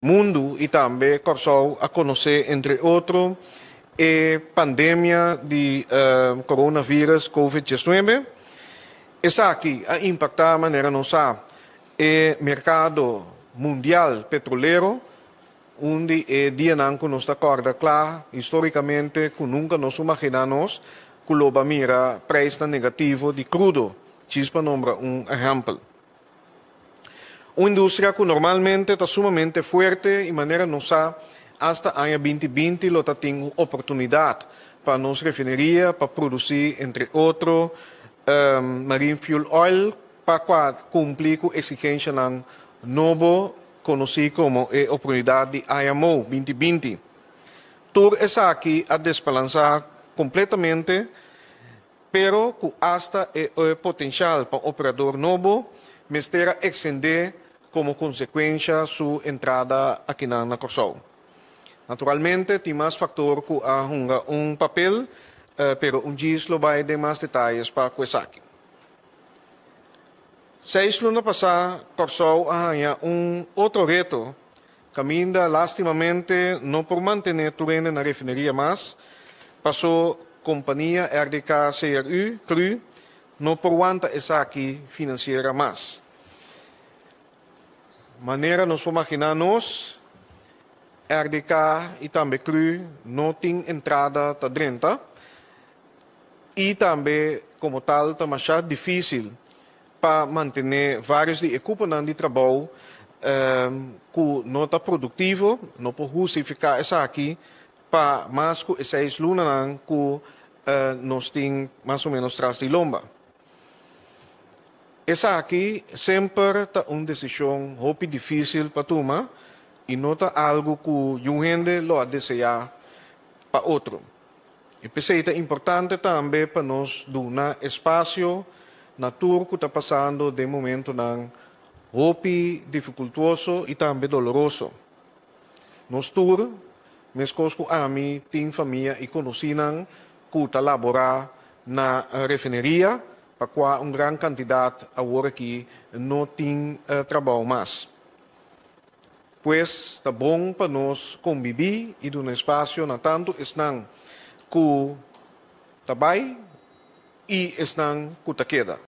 mundo e também Corsou a conhecer, entre outros, a pandemia de coronavírus COVID-19. Essa aqui a impactar a maneira nossa o mercado mundial petrolero, onde dia não nos acorda claro, historicamente, que nunca nos imaginamos que o mira preço negativo de crudo. Chispa nombra exemplo. Uma indústria que normalmente está sumamente forte e maneira nossa hasta año 2020 lo tem oportunidade para nos refineria para produzir, entre outros, marine fuel oil para cumprir com a exigência ng novo conhecido como a oportunidade de IMO 2020. Tudo isso aqui a desbalançar completamente, pero que hasta o potencial para o operador novo mestera extender como consequência sua entrada aqui na Corsou. Naturalmente, tem mais fator que a papel, pero gis vai de mais detalhes para coisa aqui. 6 lunas passadas, Corsou tinha outro reto, que ainda, lastimamente, não por manter turene na refineria mais, passou companhia RDK CRU, não por aguenta essa aqui financeira mais. Maneira nos imaginamos, RDK e também CRU não tem entrada da renta e também, como tal, está mais difícil para manter vários de equipamentos de trabalho que não está produtivo, não pode justificar essa aqui para mais que 6 lunas que nós temos mais ou menos tras de lomba. Essa aqui sempre está uma decisão muito difícil para tomar e não está algo que um gente lo deseja para outro. E é importante também para nós dar espaço na tour que está passando de momento muito dificultoso e também doloroso. Nos tour, meus colegas a mim têm família e conhecem que está laborar na refineria, para qual uma grande quantidade agora aqui não tem trabalho mais. Pois está bom para nós conviver e dar espaço na tanto estão que trabalham e estão que queda.